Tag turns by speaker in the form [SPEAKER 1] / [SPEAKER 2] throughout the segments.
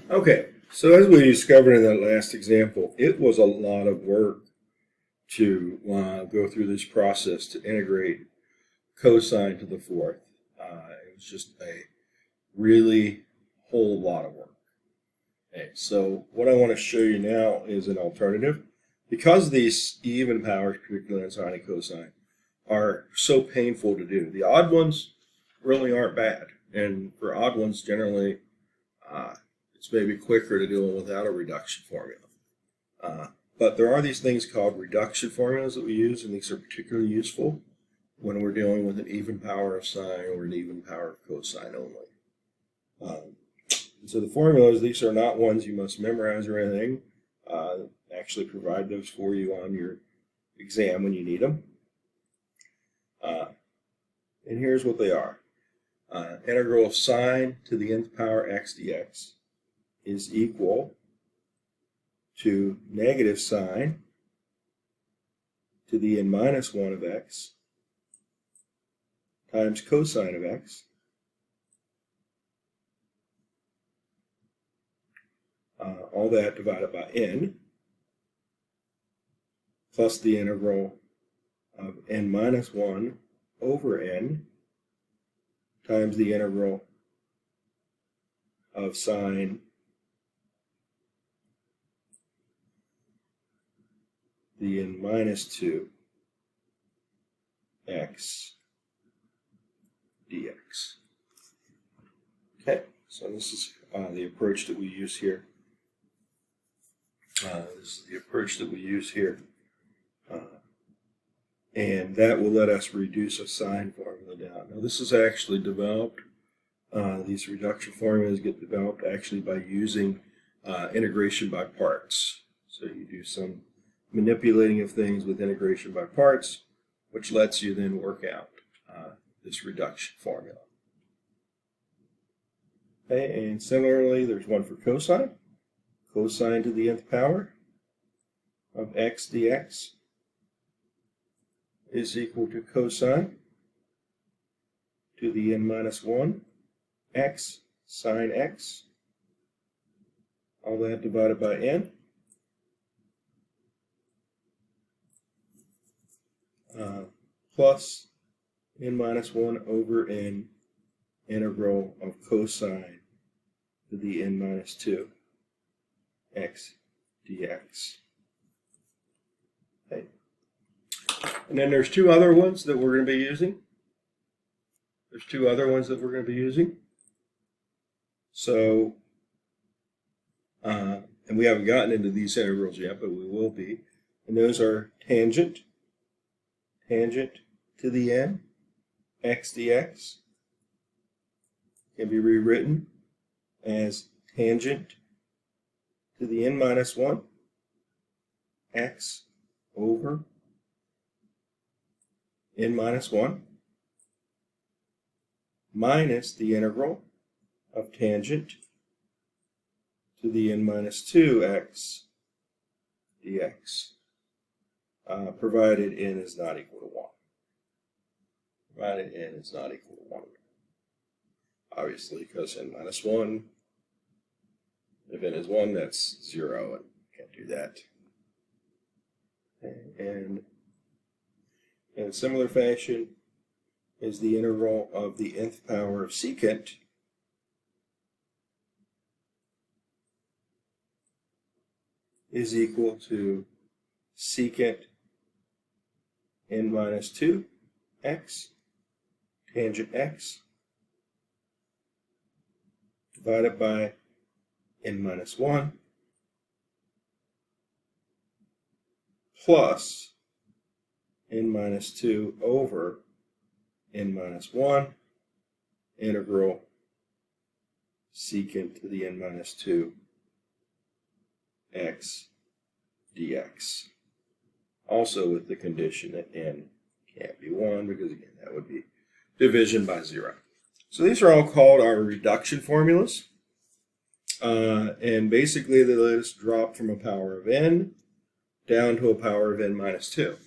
[SPEAKER 1] Okay, so as we discovered in that last example, it was a lot of work to go through this process to integrate cosine to the fourth. It was just a really whole lot of work. Okay, so what I want to show you now is an alternative. Because these even powers, particularly in sine and cosine, are so painful to do, the odd ones really aren't bad. And for odd ones, generally, uh, it's maybe quicker to do them without a reduction formula. Uh, but there are these things called reduction formulas that we use, and these are particularly useful when we're dealing with an even power of sine or an even power of cosine only. So the formulas, these are not ones you must memorize or anything. Actually provide those for you on your exam when you need them. And here's what they are. Integral of sine to the nth power x dx is equal to negative sine to the n minus 1 of x times cosine of x all that divided by n plus the integral of n minus 1 over n times the integral of sine the n minus 2 x dx. Okay, so this is the approach that we use here. And that will let us reduce a sine formula down. Now, this is actually developed. These reduction formulas get developed actually by using integration by parts. So you do some manipulating of things with integration by parts, which lets you then work out this reduction formula. Okay, and similarly, there's one for cosine. Cosine to the nth power of x dx is equal to cosine to the n minus 1 x sine x, all that divided by n, plus n minus 1 over n integral of cosine to the n minus 2 x dx. Okay. And then there's two other ones that we're going to be using. So, and we haven't gotten into these integrals yet, but we will be. And those are tangent to the n, x dx, can be rewritten as tangent to the n minus 1, x over n minus 1, minus the integral of tangent to the n minus 2 x dx, provided n is not equal to 1. Obviously, because n minus 1, if n is 1, that's 0, and can't do that. And in a similar fashion is the integral of the nth power of secant is equal to secant n minus 2 x tangent x divided by n minus 1 plus n minus 2 over n minus 1 integral secant to the n minus 2 x dx. Also with the condition that n can't be 1, because again that would be division by 0. So these are all called our reduction formulas. And basically they let us drop from a power of n down to a power of n minus 2.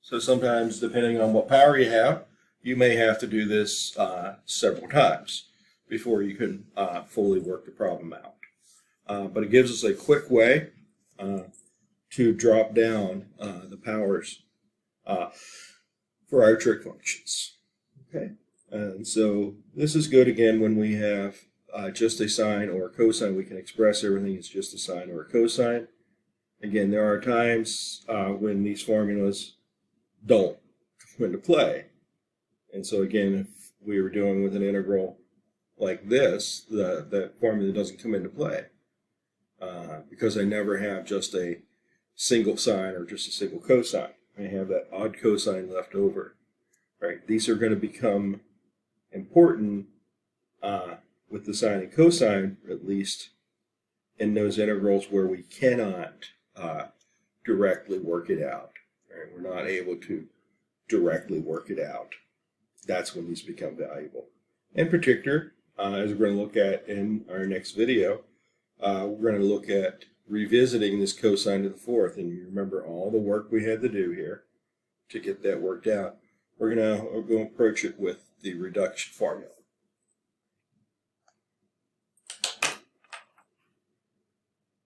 [SPEAKER 1] So sometimes, depending on what power you have, you may have to do this several times before you can fully work the problem out. but it gives us a quick way to drop down the powers for our trig functions. Okay, and so this is good again when we have just a sine or a cosine. We can express everything as just a sine or a cosine. Again, there are times when these formulas don't come into play. And so again, if we were dealing with an integral like this, that formula doesn't come into play because I never have just a single sine or just a single cosine. I have that odd cosine left over. Right? These are going to become important with the sine and cosine, at least in those integrals where we cannot directly work it out. Right? We're not able to directly work it out. That's when these become valuable. In particular, as we're going to look at in our next video, we're going to look at revisiting this cosine to the fourth. And you remember all the work we had to do here to get that worked out. We're going to approach it with the reduction formula.